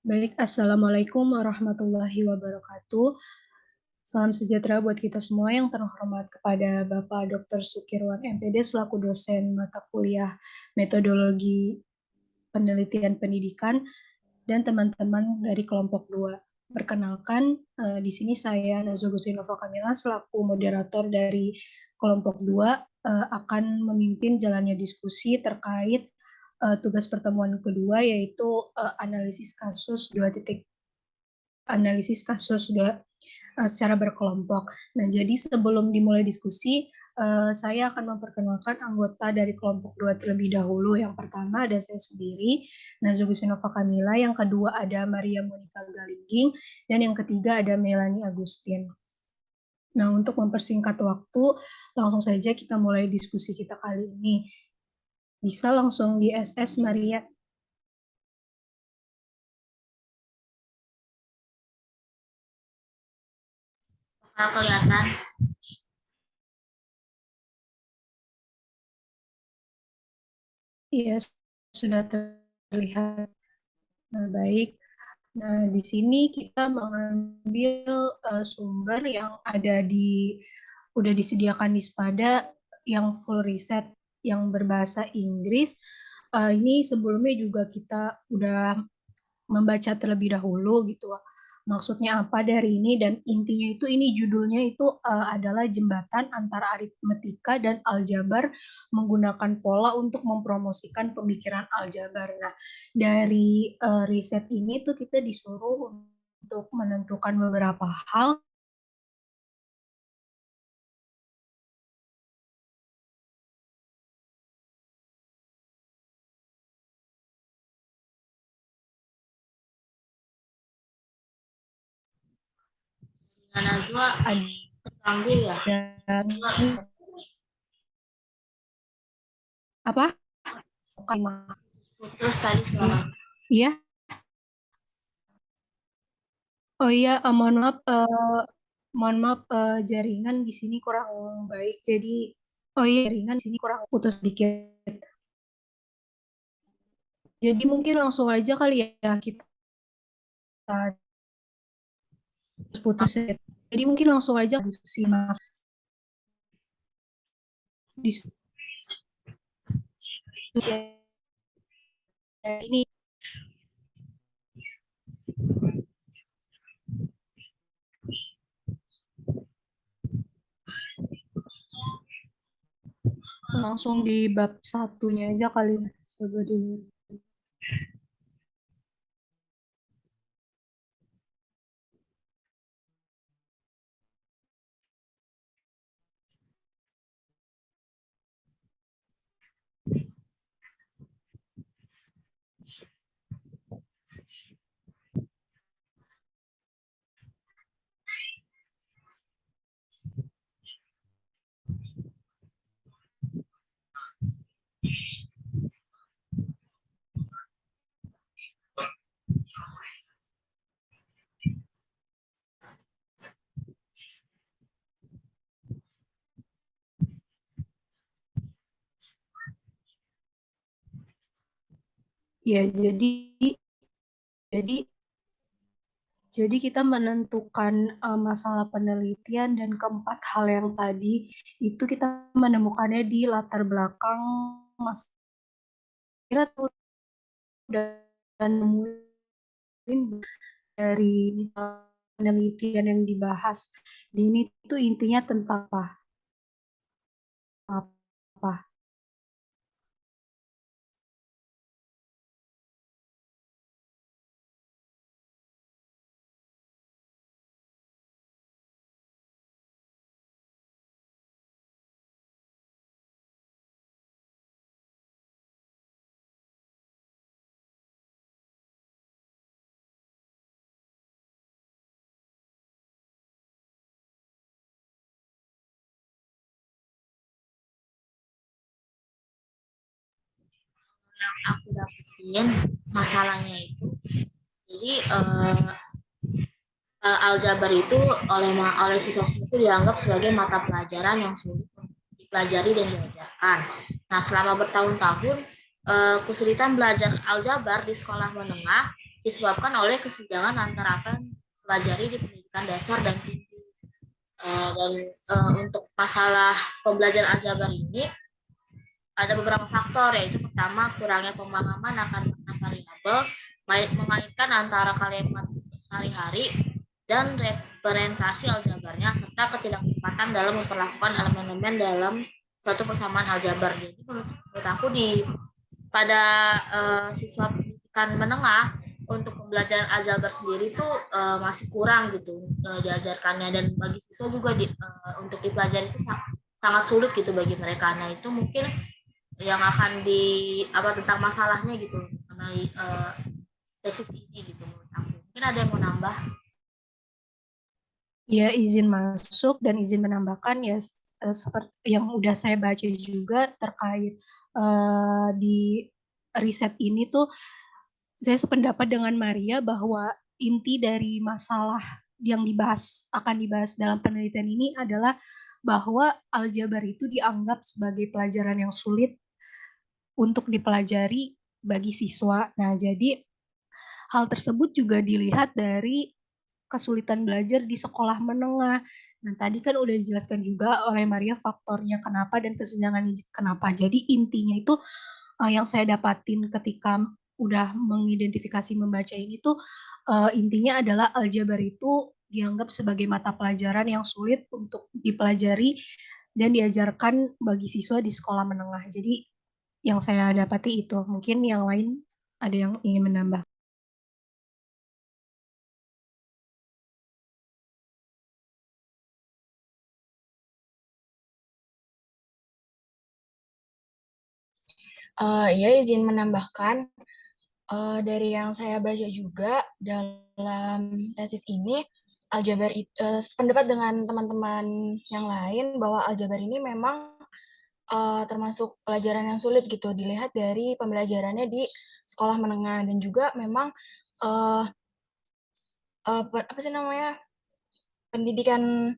Baik, Assalamualaikum warahmatullahi wabarakatuh. Salam sejahtera buat kita semua yang terhormat kepada Bapak Dr. Sukirwan MPD selaku dosen mata kuliah Metodologi Penelitian Pendidikan dan teman-teman dari kelompok 2. Perkenalkan, di sini saya Nazwa Gusinova Kamila selaku moderator dari kelompok 2 akan memimpin jalannya diskusi terkait tugas pertemuan kedua yaitu analisis kasus 2 secara berkelompok. Nah, jadi sebelum dimulai diskusi, saya akan memperkenalkan anggota dari kelompok 2 terlebih dahulu. Yang pertama ada saya sendiri, Nazwa Gusinova Kamila. Yang kedua ada Maria Monica Galingging. Dan yang ketiga ada Melanie Agustin. Nah, untuk mempersingkat waktu, langsung saja kita mulai diskusi kita kali ini. Bisa langsung di SS, Maria. Kelihatan. Iya, sudah terlihat. Nah, baik. Nah, di sini kita mengambil sumber yang udah disediakan di Spada yang full riset yang berbahasa Inggris. Ini sebelumnya juga kita udah membaca terlebih dahulu gitu. Maksudnya apa dari ini dan intinya itu ini judulnya itu adalah jembatan antara aritmetika dan aljabar menggunakan pola untuk mempromosikan pemikiran aljabar. Nah, dari riset ini tuh kita disuruh untuk menentukan beberapa hal. Nazwa terganggu ya. Nazwa Apa? putus tadi selama. Iya. Oh iya, mohon maaf, jaringan di sini kurang baik. Jadi, oh iya, jaringan di sini kurang putus dikit. Jadi mungkin langsung aja kali ya kita putus ya. Jadi mungkin langsung aja diskusi mas. Diskusi ini langsung di bab satunya aja kali ya. Coba dulu. Ya, jadi jadi kita menentukan masalah penelitian dan keempat hal yang tadi itu kita menemukannya di latar belakang mas kira tuh dan dari penelitian yang dibahas di ini tuh intinya tentang apa? Apa? Yang aku dapetin masalahnya itu, jadi aljabar itu oleh siswa itu dianggap sebagai mata pelajaran yang sulit dipelajari dan diajarkan. Nah, selama bertahun-tahun kesulitan belajar aljabar di sekolah menengah disebabkan oleh kesenjangan antara apa yang dipelajari di pendidikan dasar dan tinggi. Untuk masalah pembelajaran aljabar ini ada beberapa faktor, yaitu pertama kurangnya pemahaman akan makna variabel, mengaitkan antara kalimat sehari-hari dan representasi aljabarnya, serta ketidaktepatan dalam memperlakukan elemen-elemen dalam suatu persamaan aljabar. Jadi menurut aku pada siswa pendidikan menengah untuk pembelajaran aljabar sendiri itu masih kurang gitu diajarkannya, dan bagi siswa juga untuk dipelajari itu sangat sulit gitu bagi mereka. Nah itu mungkin yang akan tentang masalahnya gitu mengenai tesis ini gitu menurut aku. Mungkin ada yang mau nambah? Ya, izin masuk dan izin menambahkan ya, seperti yang udah saya baca juga terkait di riset ini tuh, saya sependapat dengan Maria bahwa inti dari masalah yang akan dibahas dalam penelitian ini adalah bahwa aljabar itu dianggap sebagai pelajaran yang sulit untuk dipelajari bagi siswa. Nah, jadi hal tersebut juga dilihat dari kesulitan belajar di sekolah menengah. Nah, tadi kan udah dijelaskan juga oleh Maria faktornya kenapa dan kesenjangan kenapa. Jadi intinya itu yang saya dapatin ketika udah mengidentifikasi membaca ini tuh, intinya adalah aljabar itu dianggap sebagai mata pelajaran yang sulit untuk dipelajari dan diajarkan bagi siswa di sekolah menengah. Jadi yang saya dapati itu, mungkin yang lain ada yang ingin menambah. Ya, izin menambahkan, dari yang saya baca juga dalam tesis ini, aljabar itu pendapat dengan teman-teman yang lain bahwa aljabar ini memang termasuk pelajaran yang sulit gitu dilihat dari pembelajarannya di sekolah menengah, dan juga memang uh, apa sih namanya, pendidikan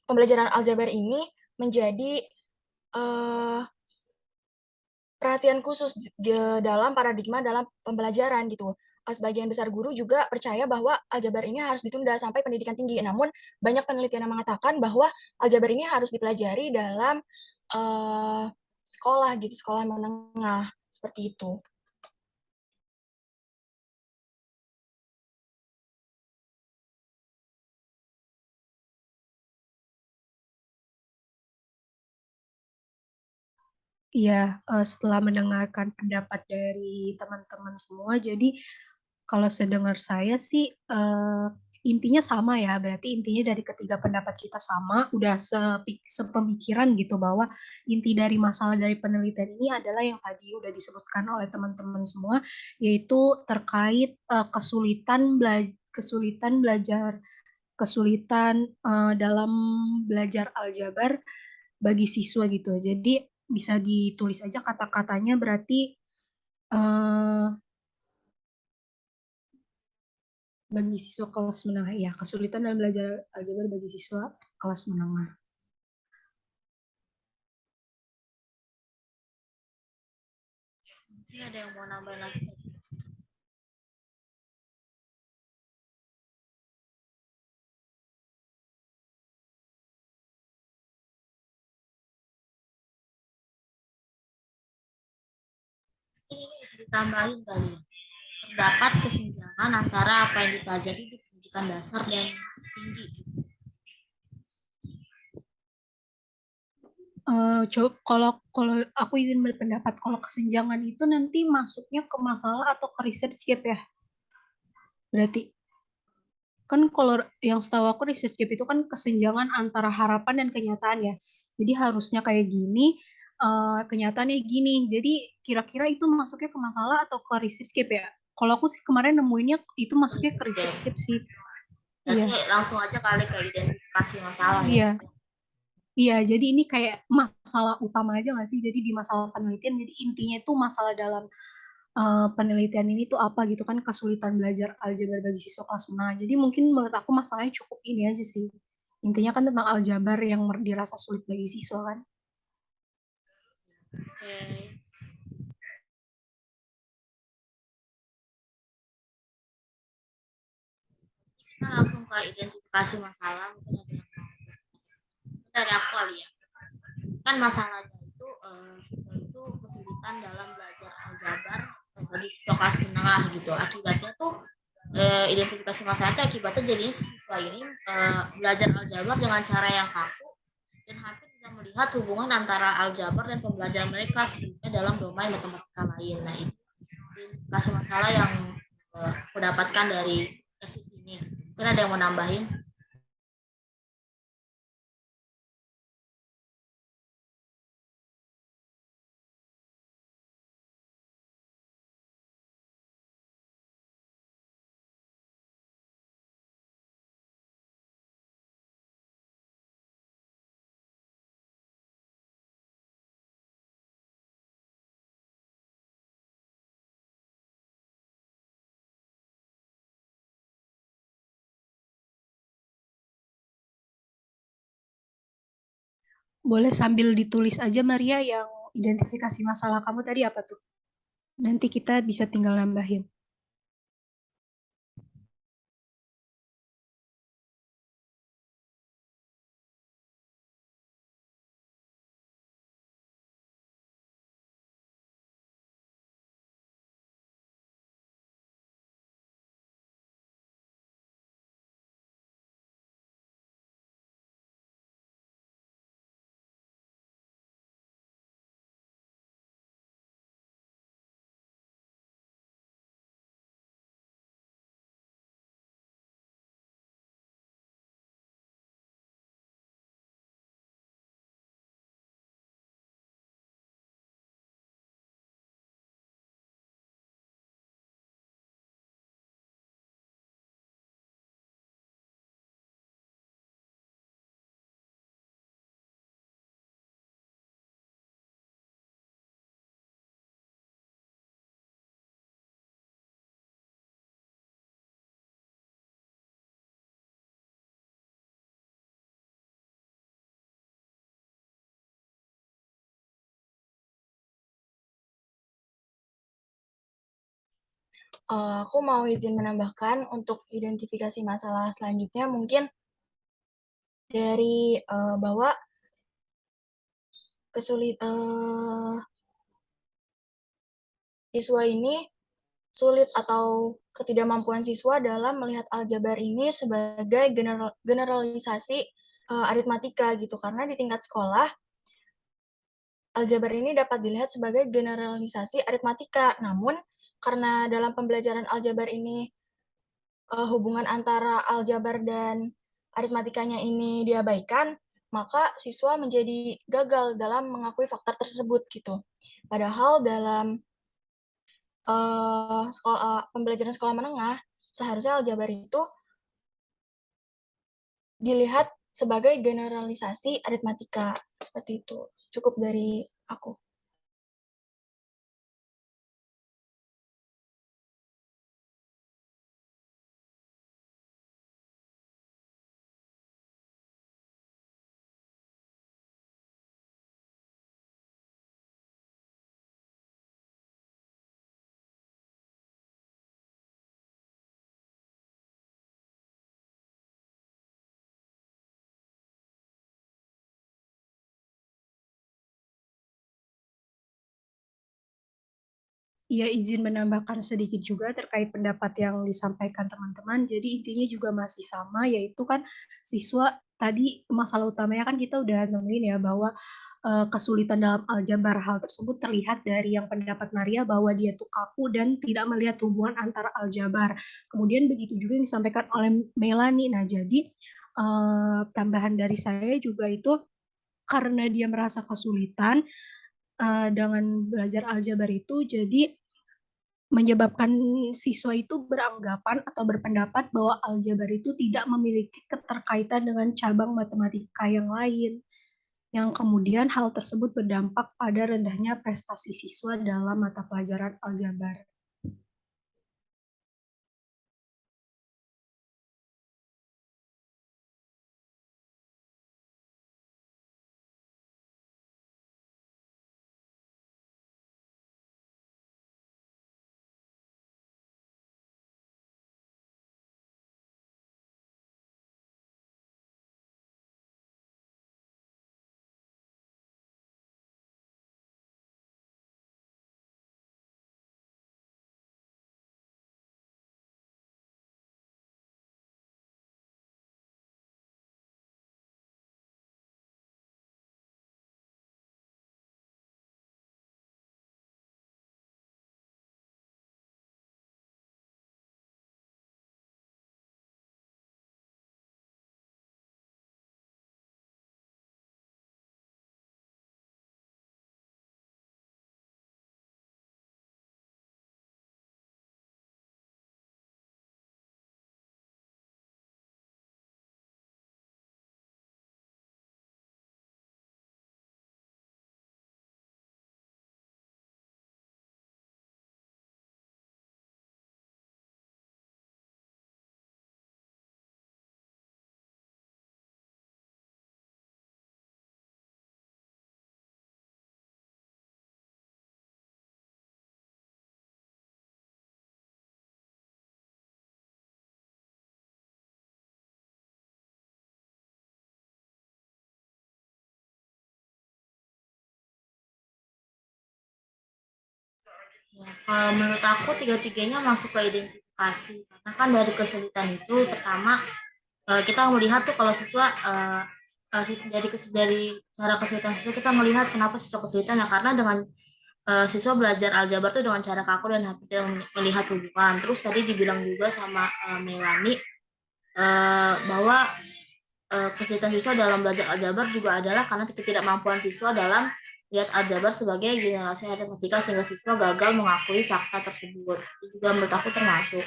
pembelajaran aljabar ini menjadi uh, perhatian khusus dalam paradigma dalam pembelajaran gitu. Sebagian besar guru juga percaya bahwa aljabar ini harus ditunda sampai pendidikan tinggi. Namun banyak penelitian yang mengatakan bahwa aljabar ini harus dipelajari dalam uh, sekolah gitu, sekolah menengah seperti itu. Iya, setelah mendengarkan pendapat dari teman-teman semua, jadi kalau sedengar saya sih, intinya sama ya. Berarti intinya dari ketiga pendapat kita sama, udah sepemikiran gitu bahwa inti dari masalah dari penelitian ini adalah yang tadi udah disebutkan oleh teman-teman semua, yaitu terkait kesulitan belajar, kesulitan dalam belajar aljabar bagi siswa gitu. Jadi bisa ditulis aja kata-katanya, berarti eh, bagi siswa kelas menengah ya, kesulitan dalam belajar aljabar bagi siswa kelas menengah. Mungkin ada yang mau nambah lagi? Ini bisa ditambahin kali ya. Terdapat kesenjangan antara apa yang dipelajari di pendidikan dasar dan tinggi. Kalau kalau aku izin berpendapat, kalau kesenjangan itu nanti masuknya ke masalah atau ke research gap ya, berarti kan kalau yang setahu aku research gap itu kan kesenjangan antara harapan dan kenyataan ya. Jadi harusnya kayak gini, kenyataannya gini. Jadi kira-kira itu masuknya ke masalah atau ke research gap ya? Kalau aku sih kemarin nemuinnya itu masuknya ke research gap sih. Iya, Berarti langsung aja kali ke identifikasi masalah ya. iya, iya. Jadi ini kayak masalah utama aja nggak sih? Jadi di masalah penelitian, jadi intinya itu masalah dalam penelitian ini tuh apa gitu kan, kesulitan belajar aljabar bagi siswa kelas menengah. Jadi mungkin menurut aku masalahnya cukup ini aja sih. Intinya kan tentang aljabar yang dirasa sulit bagi siswa kan. Oke. Kita langsung ke identifikasi masalah. Mungkin ada yang dari aku kali ya. Kan masalahnya itu siswa itu kesulitan dalam belajar aljabar bagi siswa kelas menengah gitu. Akibatnya tuh identifikasi masalah itu akibatnya jadinya siswa ini belajar aljabar dengan cara yang kaku dan hampir tidak melihat hubungan antara aljabar dan pembelajaran mereka sebelumnya dalam domain matematika lain. Nah, itu identifikasi masalah yang aku dapatkan dari tesis ini. Mungkin ada yang mau nambahin? Boleh sambil ditulis aja Maria yang identifikasi masalah kamu tadi apa tuh? Nanti kita bisa tinggal nambahin. Aku mau izin menambahkan untuk identifikasi masalah selanjutnya mungkin dari bahwa siswa ini sulit atau ketidakmampuan siswa dalam melihat aljabar ini sebagai generalisasi aritmatika gitu karena di tingkat sekolah aljabar ini dapat dilihat sebagai generalisasi aritmatika. Namun karena dalam pembelajaran aljabar ini hubungan antara aljabar dan aritmatikanya ini diabaikan, maka siswa menjadi gagal dalam mengakui faktor tersebut gitu. Padahal dalam pembelajaran sekolah menengah, seharusnya aljabar itu dilihat sebagai generalisasi aritmatika. Seperti itu. Cukup dari aku. Iya, izin menambahkan sedikit juga terkait pendapat yang disampaikan teman-teman. Jadi intinya juga masih sama, yaitu kan siswa tadi masalah utamanya kan kita udah nemuin ya bahwa kesulitan dalam aljabar. Hal tersebut terlihat dari yang pendapat Maria bahwa dia tuh kaku dan tidak melihat hubungan antara aljabar. Kemudian begitu juga yang disampaikan oleh Melanie. Nah, jadi tambahan dari saya juga itu karena dia merasa kesulitan dengan belajar aljabar itu, jadi menyebabkan siswa itu beranggapan atau berpendapat bahwa aljabar itu tidak memiliki keterkaitan dengan cabang matematika yang lain, yang kemudian hal tersebut berdampak pada rendahnya prestasi siswa dalam mata pelajaran aljabar. Ya, kalau menurut aku tiga-tiganya masuk ke identifikasi. Karena kan dari kesulitan itu pertama kita melihat tuh kalau siswa dari cara kesulitan siswa kita melihat kenapa siswa kesulitan ya karena dengan siswa belajar aljabar tuh dengan cara kaku dan hampir tidak melihat hubungan. Terus tadi dibilang juga sama Melani bahwa kesulitan siswa dalam belajar aljabar juga adalah karena ketidakmampuan siswa dalam lihat aljabar sebagai generasi matematika sehingga siswa gagal mengakui fakta tersebut. Itu juga menurut aku termasuk.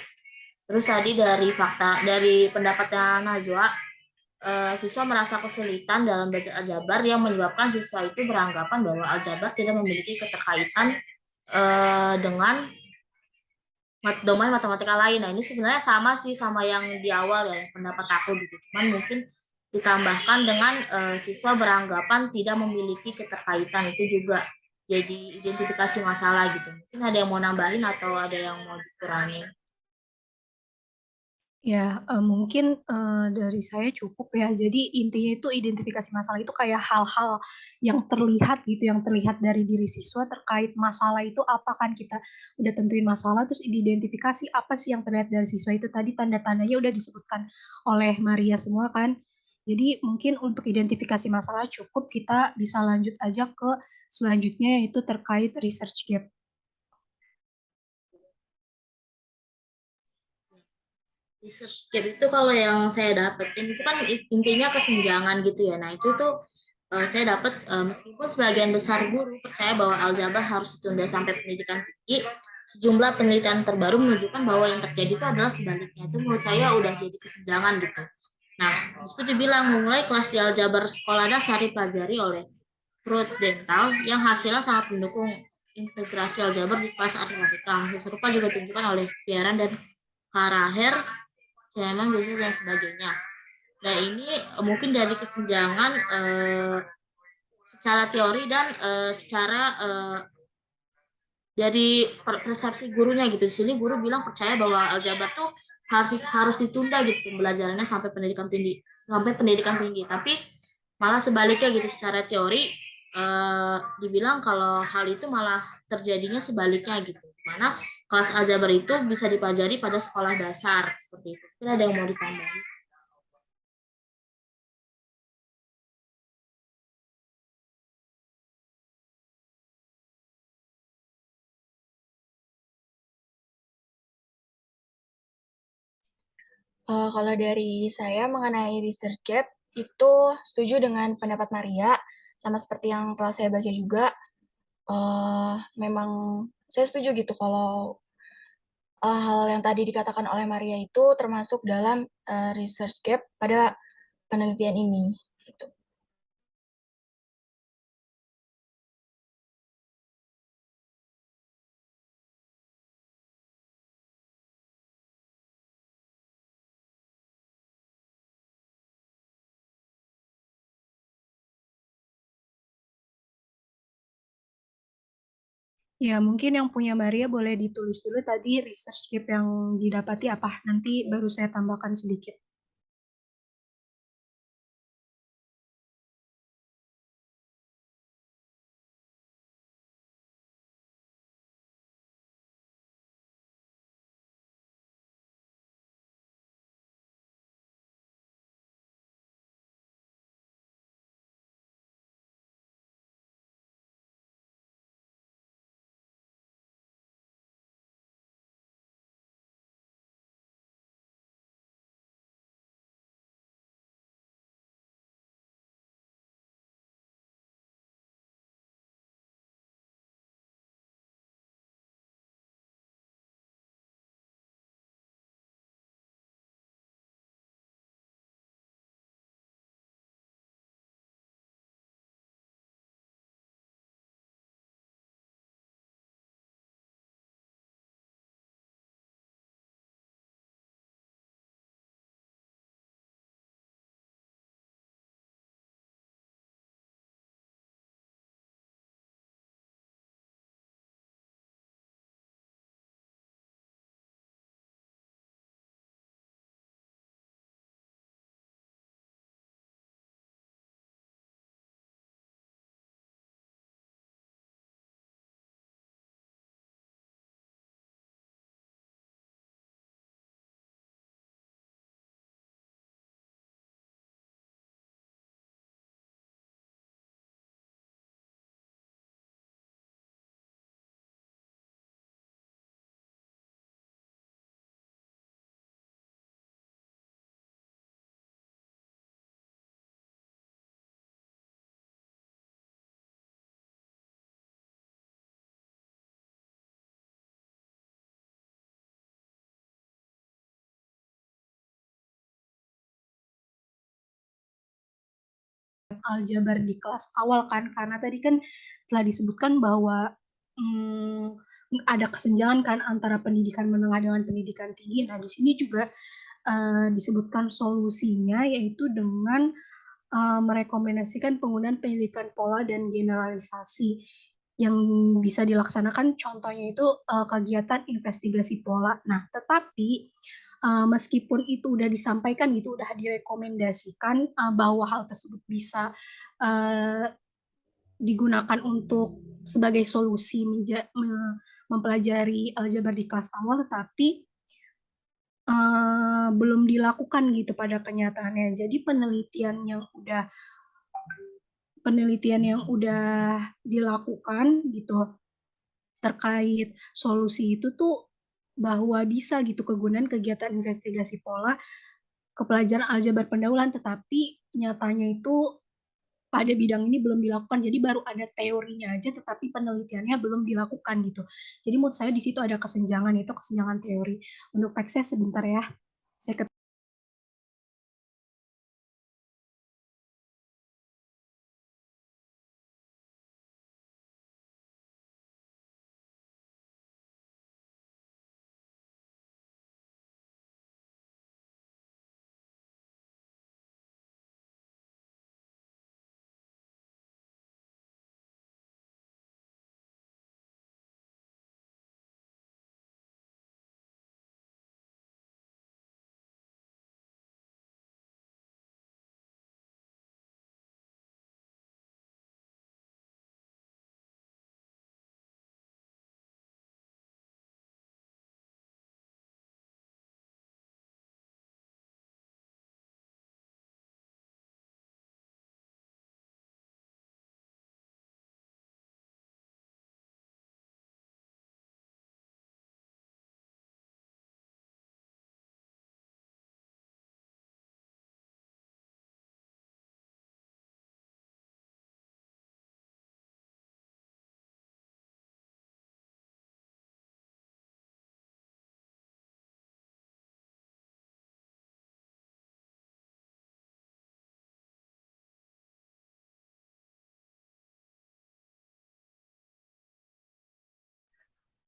Terus tadi dari pendapatnya Najwa, siswa merasa kesulitan dalam belajar aljabar yang menyebabkan siswa itu beranggapan bahwa aljabar tidak memiliki keterkaitan dengan domain matematika lain. Nah, ini sebenarnya sama sih sama yang di awal ya, pendapat aku gitu. Cuman mungkin ditambahkan dengan siswa beranggapan tidak memiliki keterkaitan itu juga jadi identifikasi masalah gitu. Mungkin ada yang mau nambahin atau ada yang mau dikurangi. Ya, mungkin dari saya cukup ya. Jadi intinya itu identifikasi masalah itu kayak hal-hal yang terlihat gitu, yang terlihat dari diri siswa terkait masalah itu apa kan kita udah tentuin masalah, terus identifikasi apa sih yang terlihat dari siswa itu tadi tanda-tandanya udah disebutkan oleh Maria semua kan. Jadi mungkin untuk identifikasi masalah cukup kita bisa lanjut aja ke selanjutnya yaitu terkait research gap. Research gap itu kalau yang saya dapetin itu kan intinya kesenjangan gitu ya. Nah itu tuh saya dapat meskipun sebagian besar guru percaya bahwa aljabar harus ditunda sampai pendidikan tinggi, sejumlah penelitian terbaru menunjukkan bahwa yang terjadi itu adalah sebaliknya. Itu menurut saya udah jadi kesenjangan gitu. Nah, itu dibilang memulai kelas di aljabar sekolah dasar dipelajari oleh Dental yang hasilnya sangat mendukung integrasi aljabar di kelas matematika. Hasil serupa juga ditunjukkan oleh Piaran dan Karaher, Simon, dan sebagainya. Nah ini mungkin dari kesenjangan secara teori dan secara dari persepsi gurunya gitu. Di sini guru bilang percaya bahwa aljabar tuh harus harus ditunda gitu pembelajarannya sampai pendidikan tinggi. Tapi malah sebaliknya gitu secara teori dibilang kalau hal itu malah terjadinya sebaliknya gitu. Mana kelas aljabar itu bisa dipelajari pada sekolah dasar seperti itu. Kira ada yang mau ditambahin? Kalau dari saya mengenai research gap, itu setuju dengan pendapat Maria, sama seperti yang telah saya baca juga, memang saya setuju gitu kalau hal yang tadi dikatakan oleh Maria itu termasuk dalam research gap pada penelitian ini. Gitu. Ya, mungkin yang punya Maria boleh ditulis dulu tadi research gap yang didapati apa. Nanti baru saya tambahkan sedikit. aljabar di kelas awal kan, karena tadi kan telah disebutkan bahwa ada kesenjangan kan antara pendidikan menengah dengan pendidikan tinggi. Nah, di sini juga disebutkan solusinya yaitu dengan merekomendasikan penggunaan pendidikan pola dan generalisasi yang bisa dilaksanakan, contohnya itu kegiatan investigasi pola. Nah, tetapi meskipun itu udah disampaikan gitu, udah direkomendasikan bahwa hal tersebut bisa uh, digunakan untuk sebagai solusi mempelajari aljabar di kelas awal, tetapi belum dilakukan gitu pada kenyataannya. Jadi penelitian yang udah dilakukan gitu terkait solusi itu tuh bahwa bisa gitu kegunaan kegiatan investigasi pola ke pelajaran aljabar pendahuluan, tetapi nyatanya itu pada bidang ini belum dilakukan. Jadi baru ada teorinya aja, tetapi penelitiannya belum dilakukan gitu. Jadi menurut saya di situ ada kesenjangan, itu kesenjangan teori. Untuk teksnya sebentar ya. Saya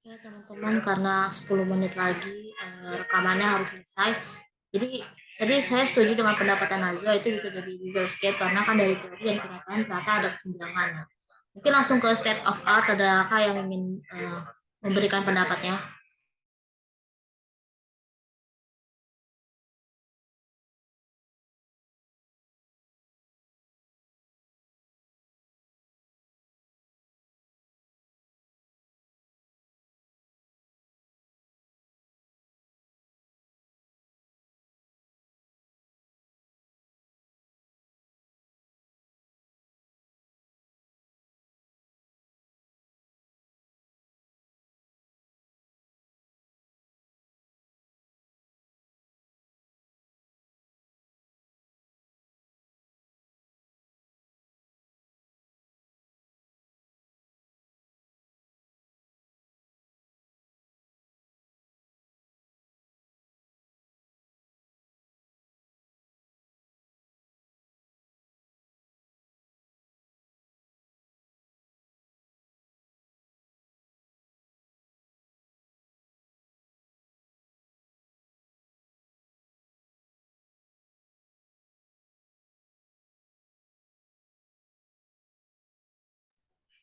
Ya teman-teman, karena 10 menit lagi rekamannya harus selesai. Jadi tadi saya setuju dengan pendapatan Nazwa, itu bisa jadi reserve gap karena kan dari teori dan kenyataan ternyata ada kesenjangan. Mungkin langsung ke state of art, ada kak yang ingin memberikan pendapatnya?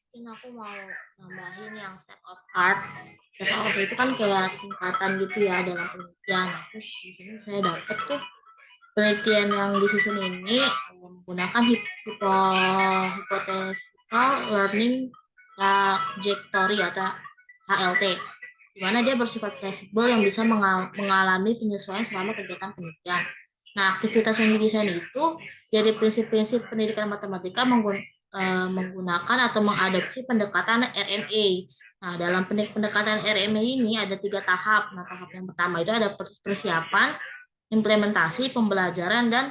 Mungkin aku mau nambahin yang state of art. State of art itu kan kayak tingkatan gitu ya dalam penelitian. Nah, terus di sini saya dapat tuh penelitian yang disusun ini menggunakan hypothetical learning trajectory atau HLT, di mana dia bersifat fleksibel yang bisa mengalami penyesuaian selama kegiatan penelitian. Nah, aktivitas yang didesain itu dari prinsip-prinsip pendidikan matematika menggunakan atau mengadopsi pendekatan RMA. Nah, dalam pendekatan RMA ini ada 3 tahap. Nah, tahap yang pertama itu ada persiapan, implementasi, pembelajaran, dan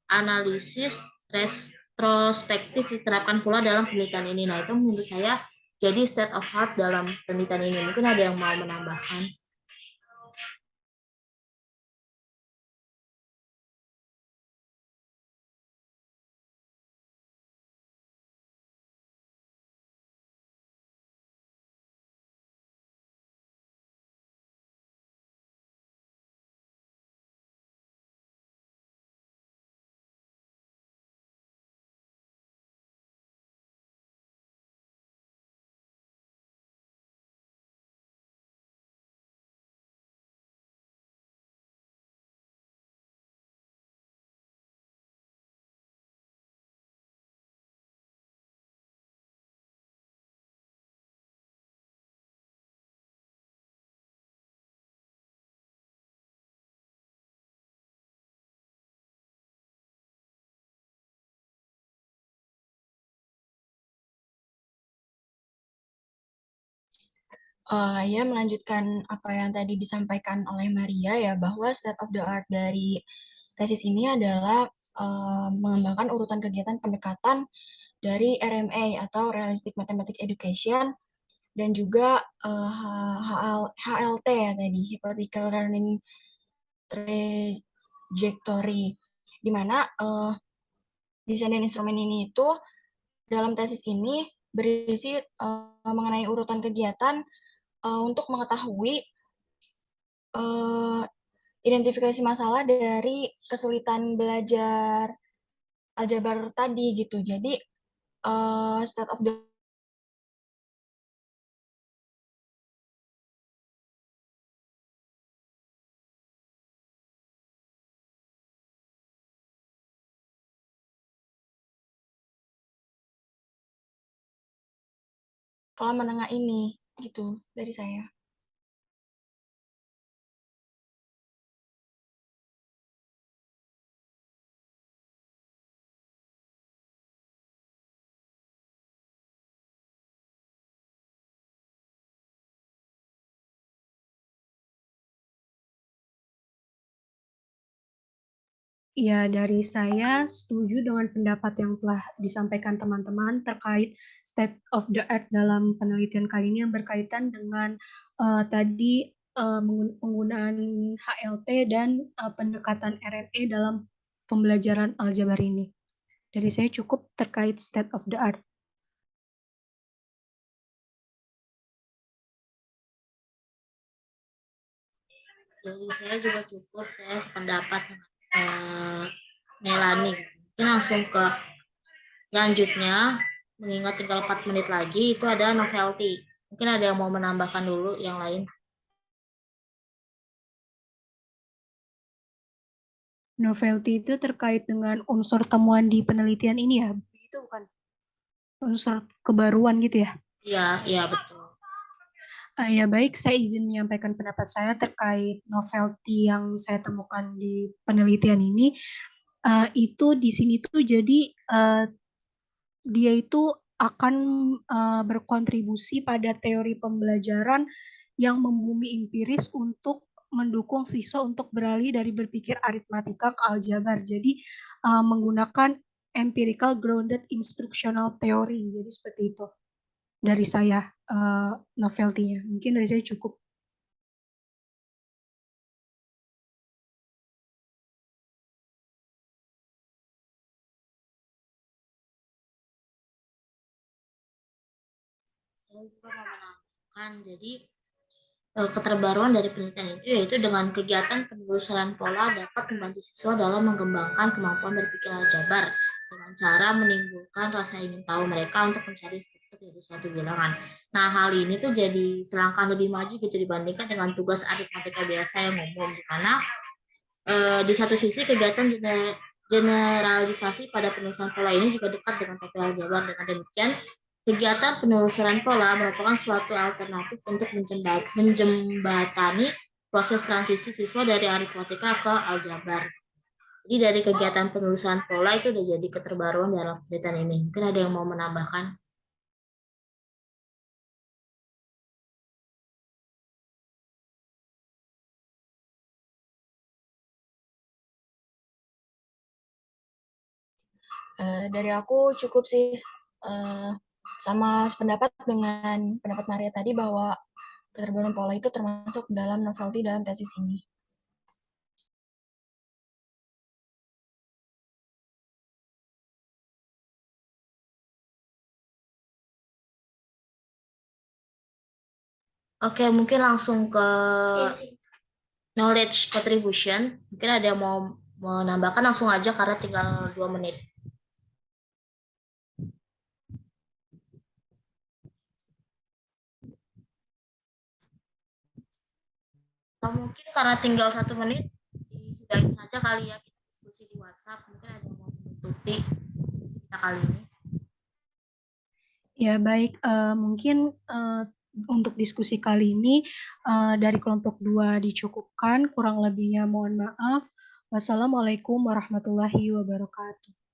analisis retrospektif diterapkan pula dalam penelitian ini. Nah, itu menurut saya jadi state of art dalam penelitian ini. Mungkin ada yang mau menambahkan? Ya, melanjutkan apa yang tadi disampaikan oleh Maria ya, bahwa state of the art dari tesis ini adalah mengembangkan urutan kegiatan pendekatan dari RMA atau Realistic Mathematics Education dan juga HLT ya tadi, Hypothetical Learning Trajectory, di mana desain dan instrumen ini itu dalam tesis ini berisi mengenai urutan kegiatan untuk mengetahui identifikasi masalah dari kesulitan belajar aljabar tadi gitu. Jadi state of the sekolah menengah ini gitu dari saya. Ya, dari saya setuju dengan pendapat yang telah disampaikan teman-teman terkait state of the art dalam penelitian kali ini yang berkaitan dengan tadi penggunaan HLT dan pendekatan RME dalam pembelajaran aljabar ini. Dari saya cukup terkait state of the art. Dari saya juga cukup, saya sependapat dengan Melani. Mungkin langsung ke selanjutnya, mengingat tinggal 4 menit lagi, itu ada novelty. Mungkin ada yang mau menambahkan dulu yang lain. Novelty itu terkait dengan unsur temuan di penelitian ini ya, itu bukan unsur kebaruan gitu ya? Iya, iya betul. Ya baik, saya izin menyampaikan pendapat saya terkait novelty yang saya temukan di penelitian ini. Itu di sini tuh jadi dia itu akan berkontribusi pada teori pembelajaran yang membumi empiris untuk mendukung siswa untuk beralih dari berpikir aritmatika ke aljabar. Jadi menggunakan empirical grounded instructional theory. Jadi seperti itu dari saya novelty-nya. Mungkin dari saya cukup. Saya juga mau menambahkan, jadi keterbaruan dari penelitian itu yaitu dengan kegiatan penelusuran pola dapat membantu siswa dalam mengembangkan kemampuan berpikir aljabar dengan cara menimbulkan rasa ingin tahu mereka untuk mencari struktur dari suatu bilangan. Nah, hal ini tuh jadi selangkah lebih maju gitu dibandingkan dengan tugas aritmatika biasa yang umum, di mana di satu sisi kegiatan generalisasi pada penelusuran pola ini juga dekat dengan TP aljabar. Dengan demikian, kegiatan penelusuran pola merupakan suatu alternatif untuk menjembatani proses transisi siswa dari aritmatika ke aljabar. Jadi dari kegiatan penelusuran pola itu udah jadi keterbaruan dalam penelitian ini. Mungkin ada yang mau menambahkan? Dari aku cukup sih sama sependapat dengan pendapat Maria tadi bahwa keterbaruan pola itu termasuk dalam novelty dalam tesis ini. Oke, mungkin langsung ke knowledge contribution. Mungkin ada yang mau menambahkan langsung aja karena tinggal 2 menit. Atau mungkin karena tinggal 1 menit, disudahin saja kali ya kita diskusi di WhatsApp. Mungkin ada yang mau menutupi diskusi kita kali ini. Ya baik, mungkin untuk diskusi kali ini dari kelompok 2 dicukupkan, kurang lebihnya mohon maaf. Wassalamualaikum warahmatullahi wabarakatuh.